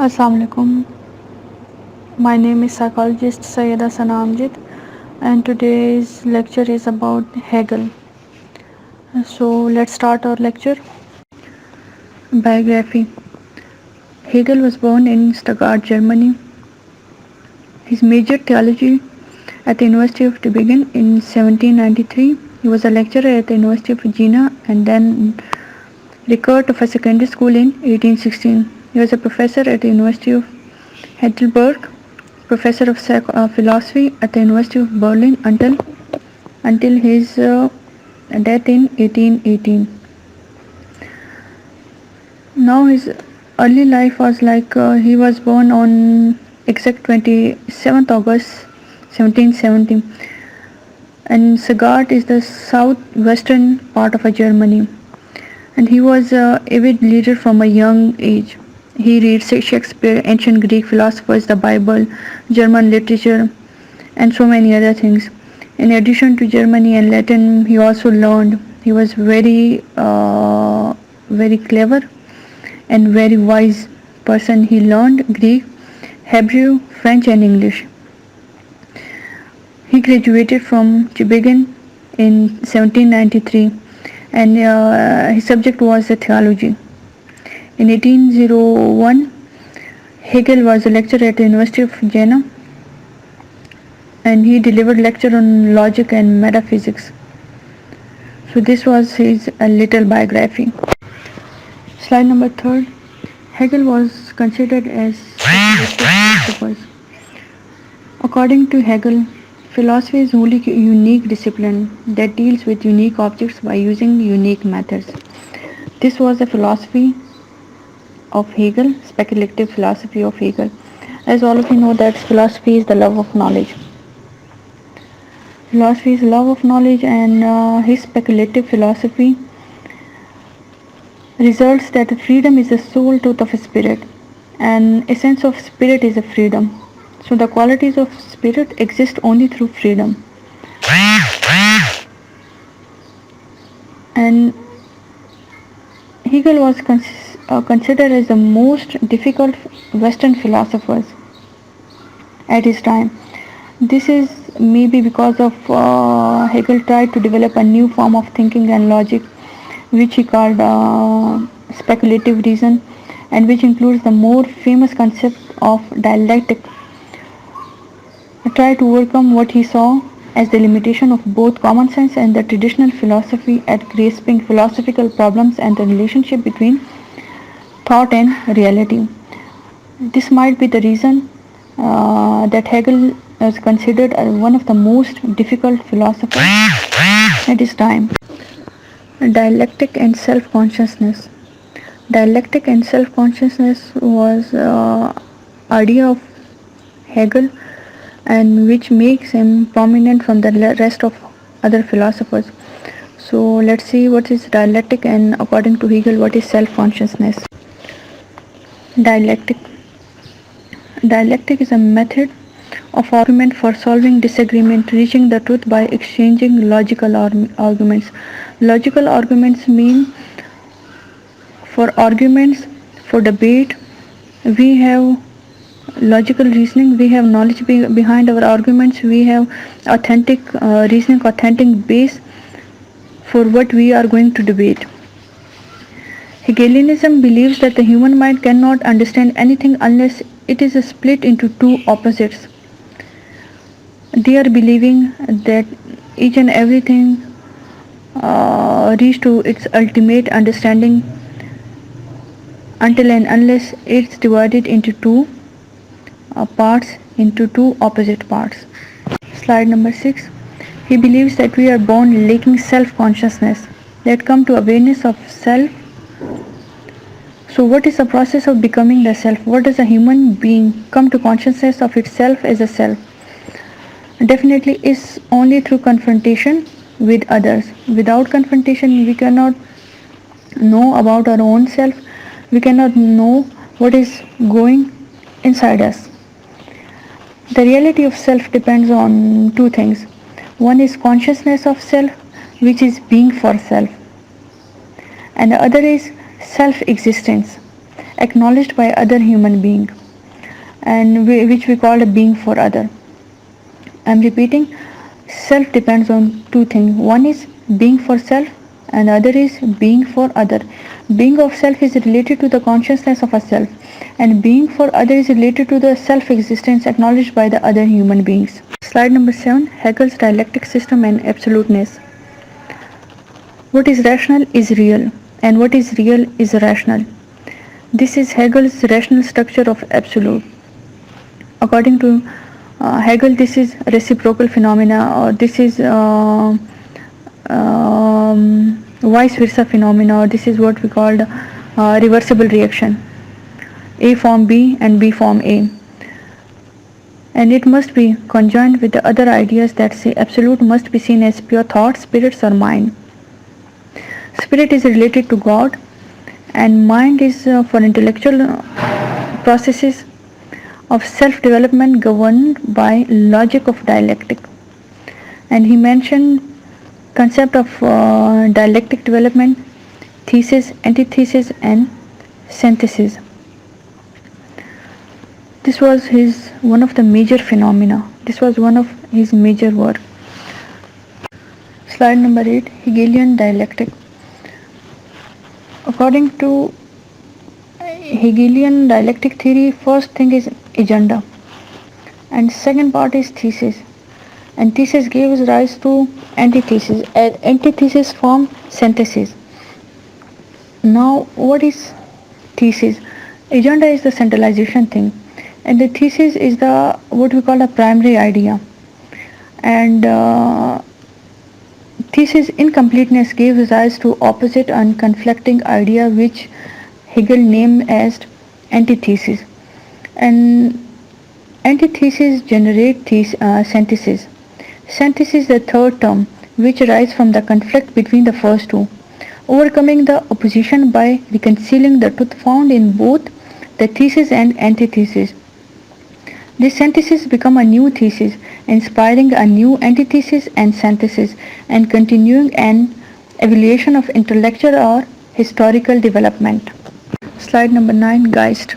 Assalamu alaikum. My name is Psychologist Syeda Amjad, and today's lecture is about Hegel. So let's start our lecture. Biography. Hegel was born in Stuttgart, Germany. His major theology at the University of Tübingen in 1793. He was a lecturer at the University of Jena and then recurred of a secondary school in 1816. He was a professor at the University of Heidelberg, professor of philosophy at the University of Berlin until his death in 1818. Now his early life was like he was born on exact 27th August 1770, and Stuttgart is the southwestern part of Germany, and he was an avid reader from a young age. He reads Shakespeare, ancient Greek philosophers, the Bible, German literature, and so many other things. In addition to Germany and Latin, he also learned. He was very clever and very wise person. He learned Greek, Hebrew, French, and English. He graduated from Tübingen in 1793, and his subject was theology. In 1801, Hegel was a lecturer at the University of Jena, and he delivered lecture on logic and metaphysics. So this was his little biography. Slide number 3. Hegel was considered as philosopher. According to Hegel, philosophy is only a unique discipline that deals with unique objects by using unique methods. This was the philosophy of Hegel, speculative philosophy of Hegel. As all of you know that philosophy is the love of knowledge. Philosophy is love of knowledge, and his speculative philosophy results that freedom is the sole truth of spirit, and essence of spirit is a freedom. So the qualities of spirit exist only through freedom. And Hegel was considered as the most difficult Western philosophers at his time. This is maybe because of Hegel tried to develop a new form of thinking and logic, which he called speculative reason, and which includes the more famous concept of dialectic. He tried to overcome what he saw as the limitation of both common sense and the traditional philosophy at grasping philosophical problems and the relationship between thought and reality. This might be the reason that Hegel is considered one of the most difficult philosophers at his time. Dialectic and self-consciousness. Dialectic and self-consciousness was idea of Hegel, and which makes him prominent from the rest of other philosophers. So let's see what is dialectic, and according to Hegel, what is self-consciousness. Dialectic. Dialectic is a method of argument for solving disagreement, reaching the truth by exchanging logical arguments. Logical arguments mean for arguments, for debate, we have logical reasoning, we have knowledge behind our arguments, we have authentic reasoning, authentic base for what we are going to debate. Hegelianism believes that the human mind cannot understand anything unless it is split into two opposites. They are believing that each and everything reach to its ultimate understanding until and unless it's divided into two parts, into two opposite parts. Slide number 6. He believes that we are born lacking self-consciousness, that come to awareness of self. So what is the process of becoming the self? What does a human being come to consciousness of itself as a self? Definitely is only through confrontation with others. Without confrontation, we cannot know about our own self. We cannot know what is going inside us. The reality of self depends on two things. One is consciousness of self, which is being for self, and the other is self-existence, acknowledged by other human being. and which we call a being for other. I'm repeating, self depends on two things. One is being for self and other is being for other. Being of self is related to the consciousness of a self, and being for other is related to the self existence acknowledged by the other human beings. Slide number 7, Hegel's dialectic system and absoluteness. What is rational is real, and what is real is rational. This is Hegel's rational structure of absolute. According to Hegel, this is reciprocal phenomena, or this is vice versa phenomena, or this is what we called reversible reaction. A form B and B form A. And it must be conjoined with the other ideas that say absolute must be seen as pure thought, spirits or mind. Spirit is related to God, and mind is for intellectual processes of self-development governed by logic of dialectic. And he mentioned concept of dialectic development, thesis, antithesis and synthesis. This was one of the major phenomena. This was one of his major work. Slide number 8, Hegelian dialectic. According to Hegelian dialectic theory, first thing is agenda, and second part is thesis, and thesis gives rise to antithesis, and antithesis form synthesis. Now what is thesis? Agenda is the centralization thing, and the thesis is the what we call a primary idea, and thesis incompleteness gives rise to opposite and conflicting idea, which Hegel named as antithesis, and antithesis generate synthesis. Synthesis is the third term, which arises from the conflict between the first two, overcoming the opposition by reconciling the truth found in both the thesis and antithesis. This synthesis become a new thesis, inspiring a new antithesis and synthesis, and continuing an evaluation of intellectual or historical development. Slide number 9, Geist.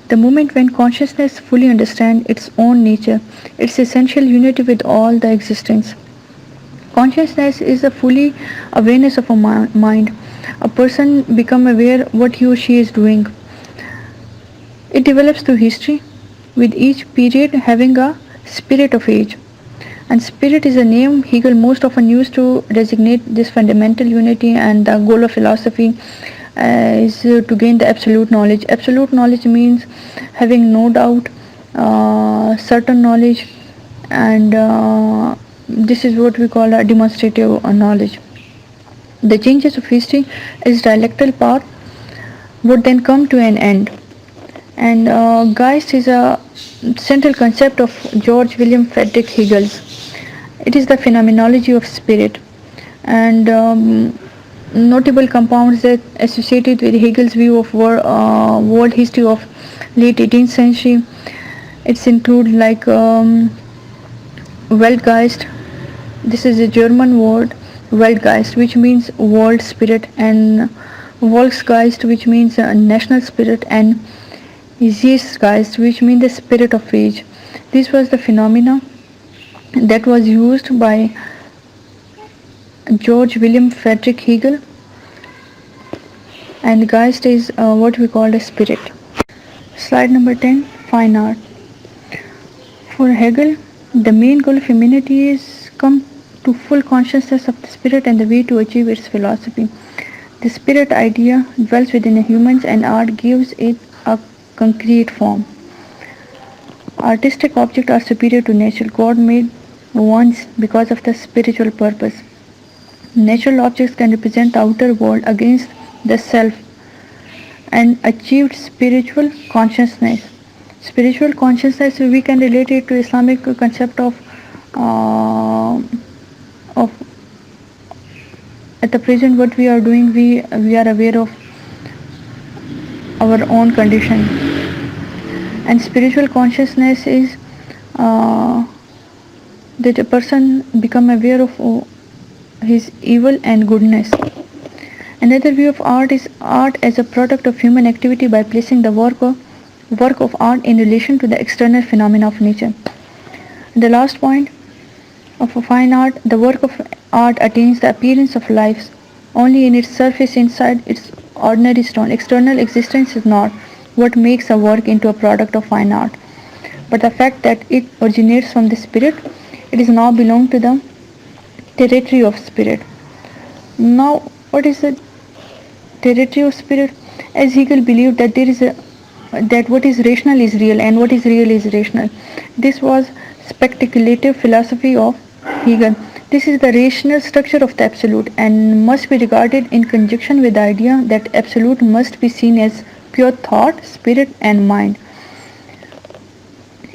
The moment when consciousness fully understands its own nature, its essential unity with all the existence. Consciousness is a fully awareness of a mind. A person becomes aware what he or she is doing. It develops through history, with each period having a spirit of age. And spirit is a name Hegel most often used to designate this fundamental unity, and the goal of philosophy is to gain the absolute knowledge. Absolute knowledge means having no doubt, certain knowledge, and this is what we call a demonstrative knowledge. The changes of history is dialectical path would then come to an end. And Geist is a central concept of Georg Wilhelm Friedrich Hegel. It is the phenomenology of spirit, and notable compounds that associated with Hegel's view of world history of late 18th century. It's include like Weltgeist. This is a German word, Weltgeist, which means world spirit, and Volksgeist, which means national spirit, and Zeitgeist, which means the spirit of age. This was the phenomena that was used by Georg Wilhelm Friedrich Hegel, and Geist is what we call a spirit. Slide number 10, Fine Art. For Hegel, the main goal of humanity is come to full consciousness of the spirit, and the way to achieve its philosophy. The spirit idea dwells within humans, and art gives it a concrete form. Artistic objects are superior to nature. God made ones because of the spiritual purpose. Natural objects can represent the outer world against the self and achieved spiritual consciousness. Spiritual consciousness, we can relate it to Islamic concept of at the present what we are doing, we are aware of our own condition, and spiritual consciousness is that a person become aware of his evil and goodness. Another view of art is art as a product of human activity by placing the work work of art in relation to the external phenomena of nature. The last point of a fine art, the work of art attains the appearance of life only in its surface inside its ordinary stone. External existence is not what makes a work into a product of fine art, but the fact that it originates from the spirit. It is now belong to the territory of spirit. Now, what is the territory of spirit? As Hegel believed that there is a that what is rational is real and what is real is rational. This was speculative philosophy of Hegel. This is the rational structure of the absolute and must be regarded in conjunction with the idea that absolute must be seen as pure thought, spirit and mind.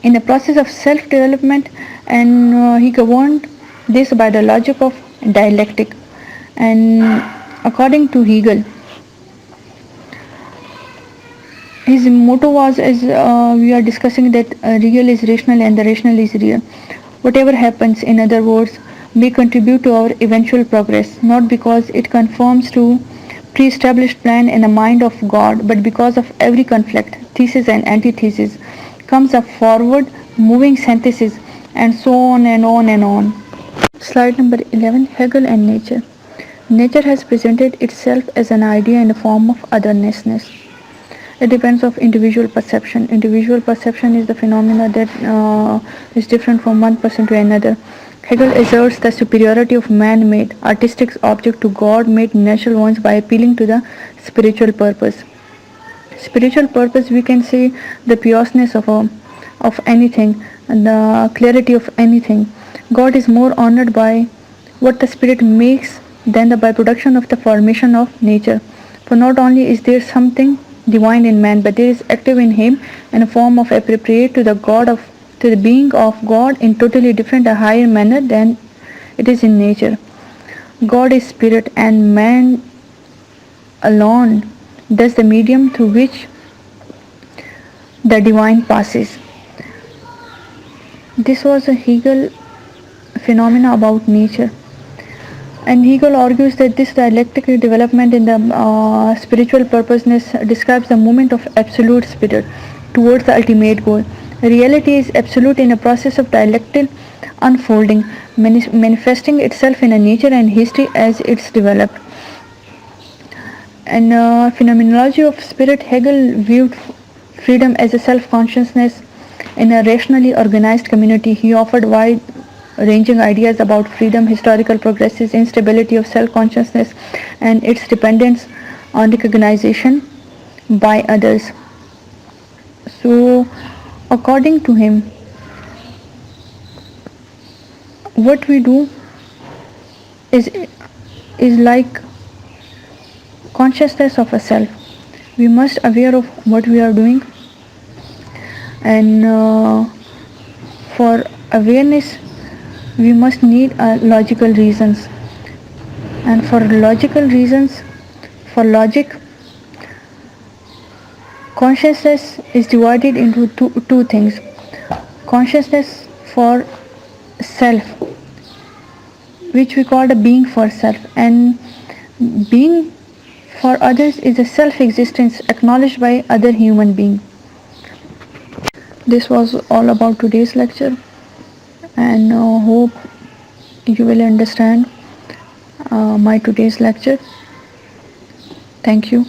In the process of self-development, and he governed this by the logic of dialectic. And according to Hegel, his motto was, as we are discussing, that real is rational and the rational is real. Whatever happens, in other words, may contribute to our eventual progress, not because it conforms to pre-established plan in the mind of God, but because of every conflict, thesis and antithesis, comes a forward moving synthesis, and so on and on and on. Slide number 11, Hegel and nature. Nature has presented itself as an idea in the form of othernessness. It depends of individual perception. Individual perception is the phenomena that is different from one person to another. Hegel asserts the superiority of man-made artistic object to God-made natural ones by appealing to the spiritual purpose. Spiritual purpose, we can say the pureness of anything and the clarity of anything. God is more honored by what the spirit makes than the byproduction of the formation of nature. For not only is there something divine in man, but there is active in him in a form of appropriate to the being of God in totally different a higher manner than it is in nature. God is spirit and man alone thus the medium through which the divine passes. This was a Hegel phenomena about nature. And Hegel argues that this dialectic development in the spiritual purposeness describes the movement of absolute spirit towards the ultimate goal. Reality is absolute in a process of dialectical unfolding, manifesting itself in a nature and history as it's developed. And phenomenology of spirit, Hegel viewed freedom as a self-consciousness in a rationally organized community. He offered wide-ranging ideas about freedom, historical progresses, instability of self-consciousness, and its dependence on recognition by others. So, according to him, what we do is like consciousness of a self. We must aware of what we are doing, and for awareness we must need logical reasons, and for logical reasons, for logic, consciousness is divided into two things. Consciousness for self, which we call the being for self, and being for others is a self-existence acknowledged by other human being. This was all about today's lecture, and hope you will understand my today's lecture. Thank you.